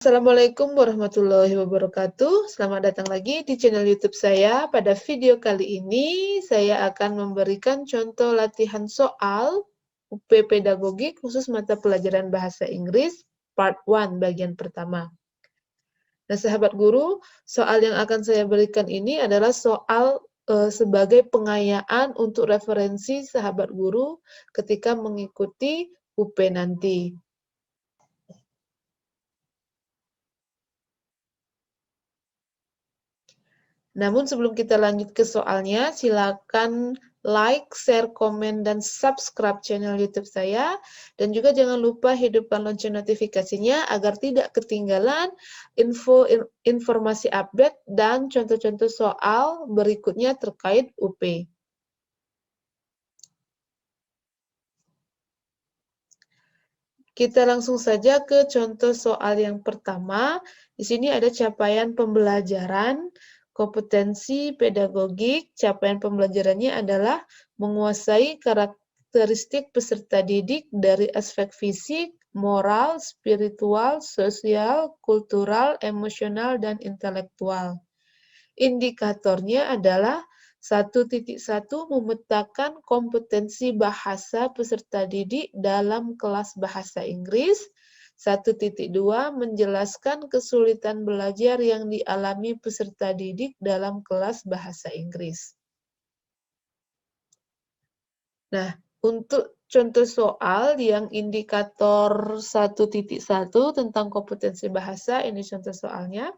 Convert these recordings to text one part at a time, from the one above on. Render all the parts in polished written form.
Assalamualaikum warahmatullahi wabarakatuh. Selamat datang lagi di channel YouTube saya. Pada video kali ini, saya akan memberikan contoh latihan soal UP Pedagogik khusus mata pelajaran Bahasa Inggris Part 1 bagian pertama. Nah, sahabat guru, soal yang akan saya berikan ini adalah soal sebagai pengayaan untuk referensi sahabat guru ketika mengikuti UP nanti. Namun sebelum kita lanjut ke soalnya, silakan like, share, komen, dan subscribe channel YouTube saya. Dan juga jangan lupa hidupkan lonceng notifikasinya agar tidak ketinggalan informasi update dan contoh-contoh soal berikutnya terkait UP. Kita langsung saja ke contoh soal yang pertama. Di sini ada capaian pembelajaran, kompetensi pedagogik. Capaian pembelajarannya adalah menguasai karakteristik peserta didik dari aspek fisik, moral, spiritual, sosial, kultural, emosional, dan intelektual. Indikatornya adalah 1.1 memetakan kompetensi bahasa peserta didik dalam kelas bahasa Inggris. 1.2 menjelaskan kesulitan belajar yang dialami peserta didik dalam kelas bahasa Inggris. Nah, untuk contoh soal yang indikator 1.1 tentang kompetensi bahasa, ini contoh soalnya.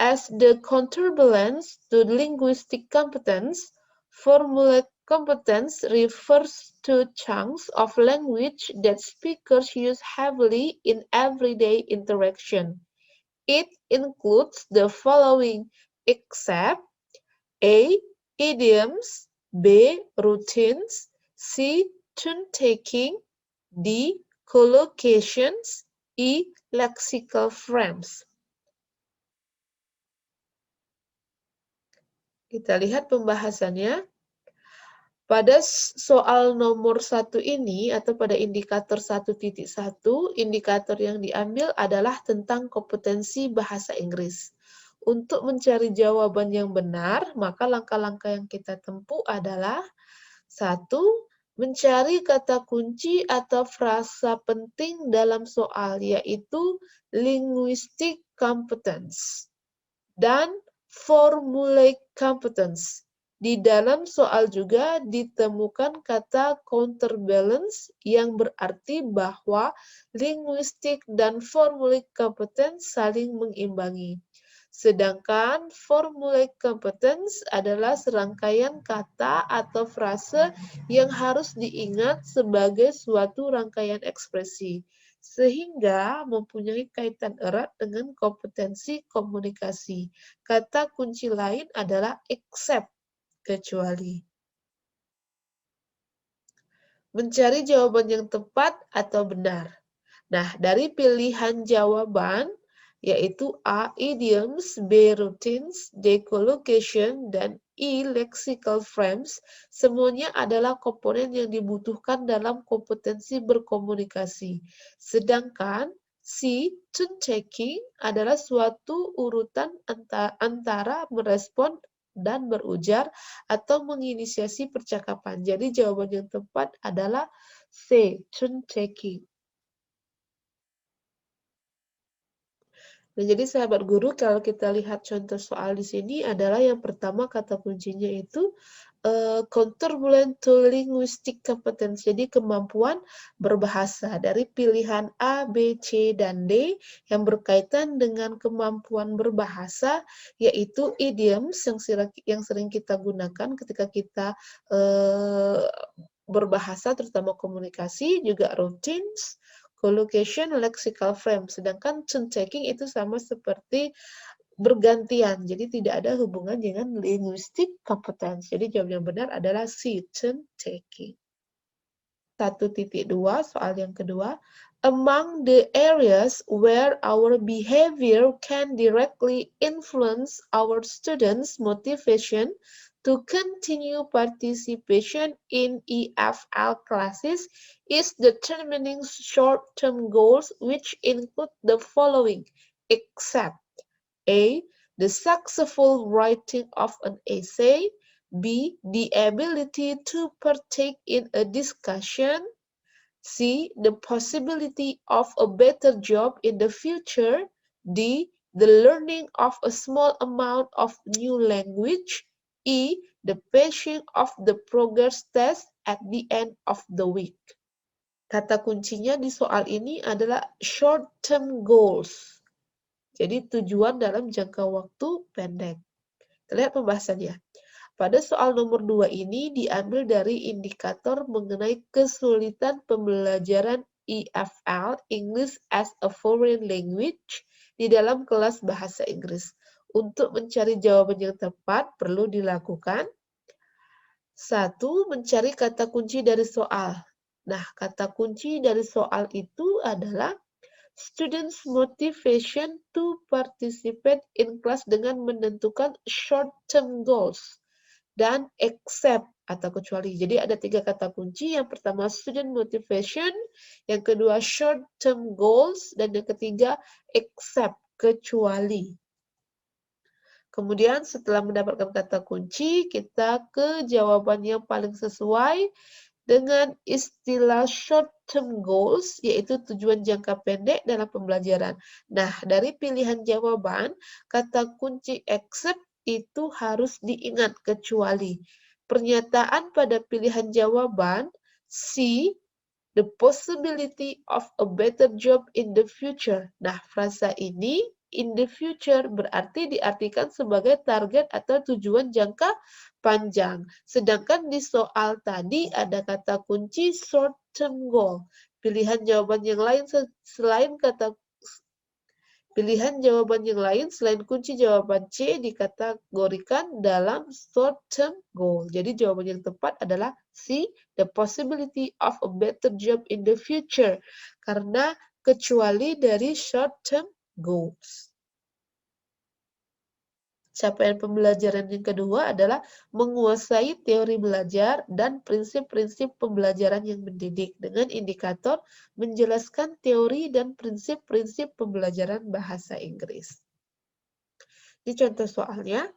As the counterbalance to linguistic competence, formulaic competence refers to chunks of language that speakers use heavily in everyday interaction. It includes the following except A. Idioms, B. Routines, C. Tune-taking, D. Collocations, E. Lexical frames. Kita lihat pembahasannya. Pada soal nomor 1 ini, atau pada indikator 1.1, indikator yang diambil adalah tentang kompetensi bahasa Inggris. Untuk mencari jawaban yang benar, maka langkah-langkah yang kita tempuh adalah 1. Mencari kata kunci atau frasa penting dalam soal, yaitu linguistic competence dan formulaic competence. Di dalam soal juga ditemukan kata counterbalance yang berarti bahwa linguistik dan formulaic competence saling mengimbangi. Sedangkan formulaic competence adalah serangkaian kata atau frase yang harus diingat sebagai suatu rangkaian ekspresi, sehingga mempunyai kaitan erat dengan kompetensi komunikasi. Kata kunci lain adalah except, kecuali. Mencari jawaban yang tepat atau benar. Nah, dari pilihan jawaban, yaitu A. Idioms, B. Routines, D. Collocation, dan E. Lexical frames, semuanya adalah komponen yang dibutuhkan dalam kompetensi berkomunikasi. Sedangkan C. Tune-taking adalah suatu urutan antara merespon dan berujar atau menginisiasi percakapan. Jadi jawaban yang tepat adalah C. Tune-taking. Nah, jadi sahabat guru, kalau kita lihat contoh soal di sini adalah yang pertama kata kuncinya itu counterbalance to linguistic competence. Jadi kemampuan berbahasa dari pilihan A, B, C, dan D yang berkaitan dengan kemampuan berbahasa, yaitu idioms yang sering kita gunakan ketika kita berbahasa, terutama komunikasi, juga routines, collocation, lexical frame. Sedangkan tune-taking itu sama seperti bergantian, jadi tidak ada hubungan dengan linguistic competence. Jadi jawab yang benar adalah C, tune-taking. 1.2, soal yang kedua. Among the areas where our behavior can directly influence our students' motivation to continue participation in EFL classes is determining short-term goals, which include the following. except A. The successful writing of an essay. B. The ability to partake in a discussion. C. The possibility of a better job in the future. D. The learning of a small amount of new language. E. The passing of the progress test at the end of the week. Kata kuncinya di soal ini adalah short term goals. Jadi tujuan dalam jangka waktu pendek. Kita lihat pembahasannya. Pada soal nomor 2 ini diambil dari indikator mengenai kesulitan pembelajaran EFL, English as a Foreign Language, di dalam kelas bahasa Inggris. Untuk mencari jawaban yang tepat, perlu dilakukan 1. Mencari kata kunci dari soal. Nah, kata kunci dari soal itu adalah students' motivation to participate in class dengan menentukan short-term goals dan accept atau kecuali. Jadi ada 3 kata kunci. Yang pertama student motivation, yang kedua short-term goals, dan yang ketiga accept, kecuali. Kemudian setelah mendapatkan kata kunci, kita ke jawaban yang paling sesuai dengan istilah short term goals, yaitu tujuan jangka pendek dalam pembelajaran. Nah, dari pilihan jawaban, kata kunci accept itu harus diingat kecuali. Pernyataan pada pilihan jawaban C, the possibility of a better job in the future. Nah, frasa ini in the future berarti diartikan sebagai target atau tujuan jangka panjang. Sedangkan di soal tadi ada kata kunci short term goal. Pilihan jawaban yang lain selain kunci jawaban C dikategorikan dalam short term goal. Jadi jawaban yang tepat adalah C, the possibility of a better job in the future. Karena kecuali dari short term goals. Capaian pembelajaran yang kedua adalah menguasai teori belajar dan prinsip-prinsip pembelajaran yang mendidik dengan indikator menjelaskan teori dan prinsip-prinsip pembelajaran bahasa Inggris. Di contoh soalnya,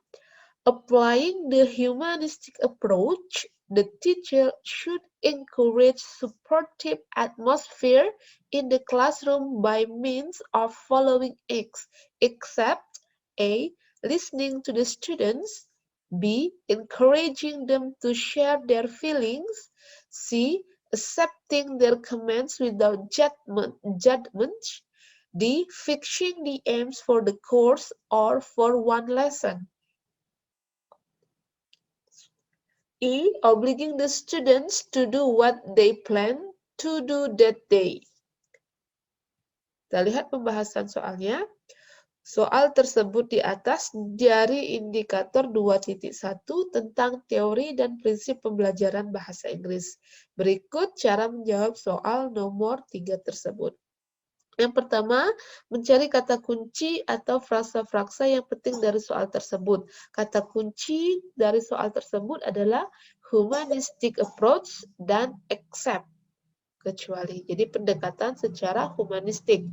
applying the humanistic approach, the teacher should encourage supportive atmosphere in the classroom by means of following acts, except A. Listening to the students. B. Encouraging them to share their feelings. C. Accepting their comments without judgment. D. Fixing the aims for the course or for one lesson. E. Obliging the students to do what they plan to do that day. Kita lihat pembahasan soalnya. Soal tersebut di atas dari indikator 2.1 tentang teori dan prinsip pembelajaran bahasa Inggris. Berikut cara menjawab soal nomor 3 tersebut. Yang pertama, mencari kata kunci atau frasa-frasa yang penting dari soal tersebut. Kata kunci dari soal tersebut adalah humanistic approach dan accept, kecuali. Jadi pendekatan secara humanistik.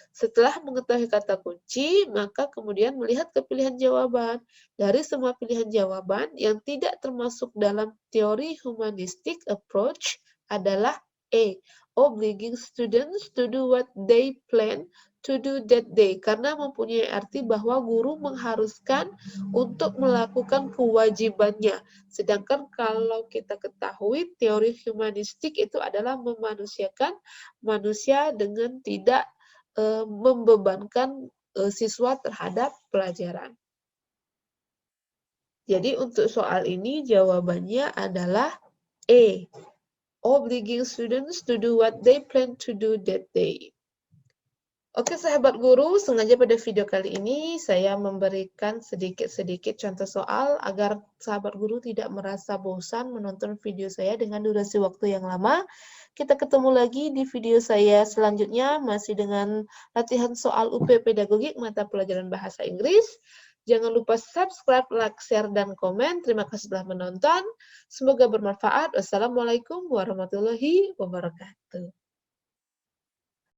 Setelah mengetahui kata kunci, maka kemudian melihat ke pilihan jawaban. Dari semua pilihan jawaban yang tidak termasuk dalam teori humanistic approach adalah E. Obliging students to do what they plan to do that day. Karena mempunyai arti bahwa guru mengharuskan untuk melakukan kewajibannya. Sedangkan kalau kita ketahui teori humanistik itu adalah memanusiakan manusia dengan tidak membebankan siswa terhadap pelajaran. Jadi untuk soal ini jawabannya adalah E. Obliging students to do what they plan to do that day. Oke sahabat guru, sengaja pada video kali ini saya memberikan sedikit-sedikit contoh soal agar sahabat guru tidak merasa bosan menonton video saya dengan durasi waktu yang lama. Kita ketemu lagi di video saya selanjutnya masih dengan latihan soal UP Pedagogik mata pelajaran bahasa Inggris. Jangan lupa subscribe, like, share, dan komen. Terima kasih telah menonton. Semoga bermanfaat. Wassalamualaikum warahmatullahi wabarakatuh.